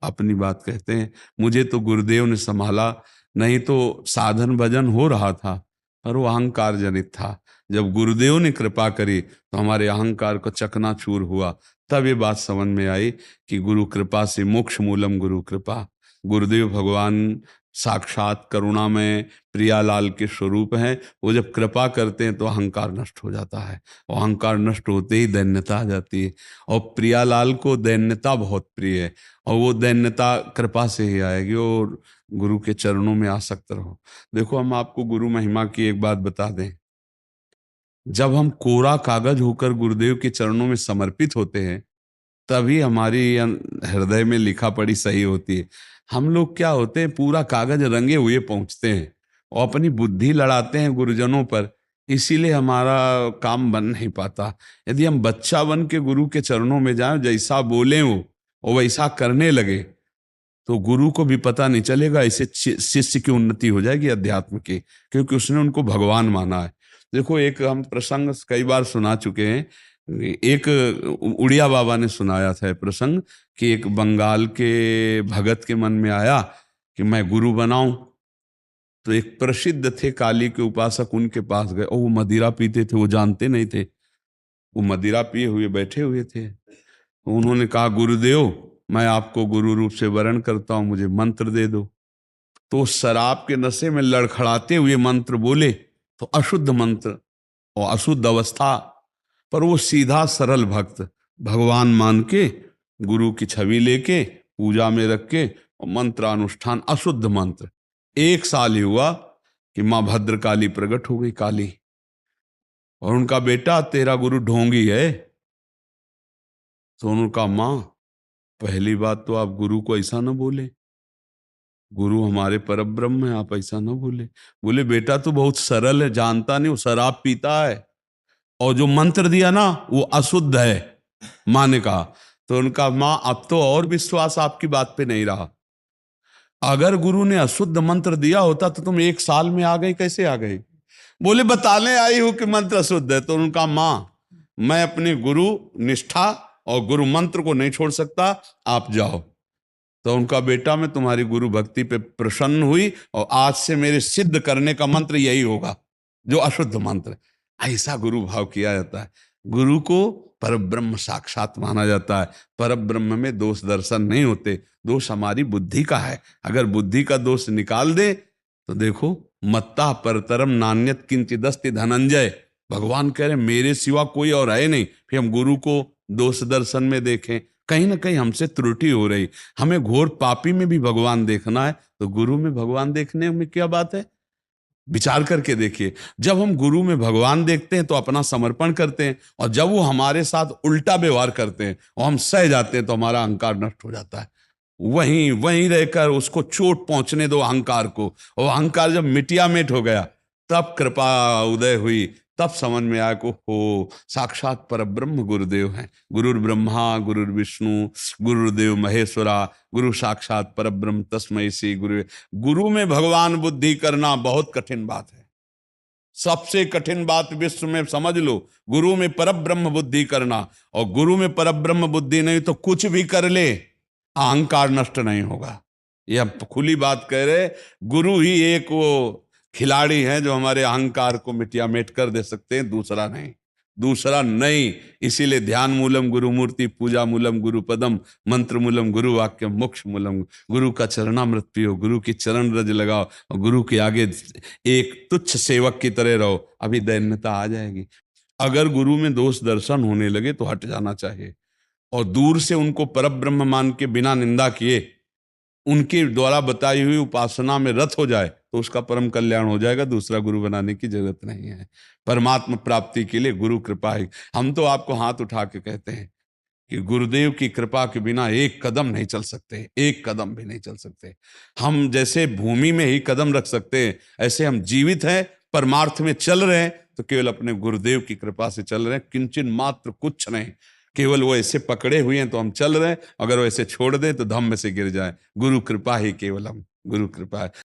अपनी बात कहते हैं, मुझे तो गुरुदेव ने संभाला, नहीं तो साधन भजन हो रहा था, पर वो अहंकार जनित था। जब गुरुदेव ने कृपा करी तो हमारे अहंकार को चकनाचूर हुआ। तब ये बात समझ में आई कि गुरु कृपा से मोक्ष मूलम गुरु कृपा। गुरुदेव भगवान साक्षात करुणा में प्रियालाल के स्वरूप हैं। वो जब कृपा करते हैं तो अहंकार नष्ट हो जाता है, और अहंकार नष्ट होते ही दैन्यता आ जाती है। और प्रियालाल को दैन्यता बहुत प्रिय है, और वो दैन्यता कृपा से ही आएगी, और गुरु के चरणों में आसक्त रहो। देखो, हम आपको गुरु महिमा की एक बात बता दें। जब हम कोरा कागज होकर गुरुदेव के चरणों में समर्पित होते हैं, तभी हमारी हृदय में लिखा पढ़ी सही होती है। हम लोग क्या होते हैं, पूरा कागज रंगे हुए पहुंचते हैं और अपनी बुद्धि लड़ाते हैं गुरुजनों पर, इसीलिए हमारा काम बन नहीं पाता। यदि हम बच्चा बन के गुरु के चरणों में जाएं, जैसा बोले वो और वैसा करने लगे, तो गुरु को भी पता नहीं चलेगा, इससे शिष्य की उन्नति हो जाएगी अध्यात्म की, क्योंकि उसने उनको भगवान माना है। देखो, एक हम प्रसंग कई बार सुना चुके हैं। एक उड़िया बाबा ने सुनाया था प्रसंग कि एक बंगाल के भगत के मन में आया कि मैं गुरु बनाऊं। तो एक प्रसिद्ध थे काली के उपासक, उनके पास गए, और वो मदिरा पीते थे, वो जानते नहीं थे, वो मदिरा पिए हुए बैठे हुए थे। तो उन्होंने कहा, गुरुदेव, मैं आपको गुरु रूप से वरण करता हूं, मुझे मंत्र दे दो। तो शराब के नशे में लड़खड़ाते हुए मंत्र बोले, तो अशुद्ध मंत्र और अशुद्ध अवस्था, पर वो सीधा सरल भक्त भगवान मान के गुरु की छवि लेके पूजा में रख के और मंत्रानुष्ठान, अशुद्ध मंत्र। 1 साल ही हुआ कि माँ भद्रकाली प्रकट हो गई, काली, और उनका बेटा तेरा गुरु ढोंगी है। तो उनका, माँ, पहली बात तो आप गुरु को ऐसा ना बोले, गुरु हमारे परब्रह्म है, आप ऐसा ना बोले। बोले, बेटा तू बहुत सरल है, जानता नहीं, वो शराब पीता है, और जो मंत्र दिया ना वो अशुद्ध है। माँ ने कहा। तो उनका, माँ, अब तो और विश्वास आपकी बात पे नहीं रहा। अगर गुरु ने अशुद्ध मंत्र दिया होता तो तुम 1 साल में आ गई, कैसे आ गई? बोले, बताने आई हूं कि मंत्र अशुद्ध है। तो उनका, माँ, मैं अपने गुरु निष्ठा और गुरु मंत्र को नहीं छोड़ सकता, आप जाओ। तो उनका बेटा, मैं तुम्हारी गुरु भक्ति पे प्रसन्न हुई, और आज से मेरे सिद्ध करने का मंत्र यही होगा जो अशुद्ध मंत्र। ऐसा गुरु भाव किया जाता है। गुरु को परब्रह्म साक्षात माना जाता है। परब्रह्म में दोष दर्शन नहीं होते, दोष हमारी बुद्धि का है। अगर बुद्धि का दोष निकाल दे तो देखो, मत्ता परतरम नान्यत किंचिदस्ति धनंजय, भगवान कह रहे मेरे सिवा कोई और है नहीं। फिर हम गुरु को दोष दर्शन में देखें, कहीं ना कहीं हमसे त्रुटि हो रही। हमें घोर पापी में भी भगवान देखना है, तो गुरु में भगवान देखने में क्या बात है? विचार करके देखिए। जब हम गुरु में भगवान देखते हैं तो अपना समर्पण करते हैं, और जब वो हमारे साथ उल्टा व्यवहार करते हैं और हम सह जाते हैं तो हमारा अहंकार नष्ट हो जाता है। वहीं वहीं रहकर उसको चोट पहुंचने दो अहंकार को, और अहंकार जब मिटिया मिट हो गया, तब कृपा उदय हुई। तब समझ में आया को हो साक्षात परब्रह्म गुरुदेव हैं। गुरुर् ब्रह्मा गुरुर्विष्णु गुरुदेव महेश्वरा, गुरु साक्षात परब्रह्म तस्मै श्री गुरु। गुरु में भगवान बुद्धि करना बहुत कठिन बात है, सबसे कठिन बात विश्व में, समझ लो। गुरु में परब्रह्म बुद्धि करना, और गुरु में परब्रह्म बुद्धि नहीं तो कुछ भी कर ले, अहंकार नष्ट नहीं होगा। ये हम खुली बात कह रहे। गुरु ही एक वो खिलाड़ी है जो हमारे अहंकार को मिटिया मेट कर दे सकते हैं, दूसरा नहीं, दूसरा नहीं। इसीलिए ध्यान मूलम गुरु मूर्ति, पूजा मूलम गुरु पदम, मंत्र मूलम गुरु वाक्य, मोक्ष मूलम। गुरु का चरणामृत पियो, गुरु की चरण रज लगाओ, और गुरु के आगे एक तुच्छ सेवक की तरह रहो, अभी दैन्यता आ जाएगी। अगर गुरु में दोष दर्शन होने लगे तो हट जाना चाहिए, और दूर से उनको परब्रह्म मान के बिना निंदा किए उनके द्वारा बताई हुई उपासना में रत हो जाए तो उसका परम कल्याण हो जाएगा। दूसरा गुरु बनाने की जरूरत नहीं है। परमात्मा प्राप्ति के लिए गुरु कृपा है। हम तो आपको हाथ उठा के कहते हैं कि गुरुदेव की कृपा के बिना एक कदम नहीं चल सकते, एक कदम भी नहीं चल सकते। हम जैसे भूमि में ही कदम रख सकते हैं, ऐसे हम जीवित हैं, परमार्थ में चल रहे हैं, तो केवल अपने गुरुदेव की कृपा से चल रहे हैं, किंचन मात्र कुछ नहीं। केवल वो ऐसे पकड़े हुए हैं तो हम चल रहे हैं, अगर वो ऐसे छोड़ दें तो धम्म में से गिर जाए। गुरु कृपा ही केवलम, गुरु कृपा है।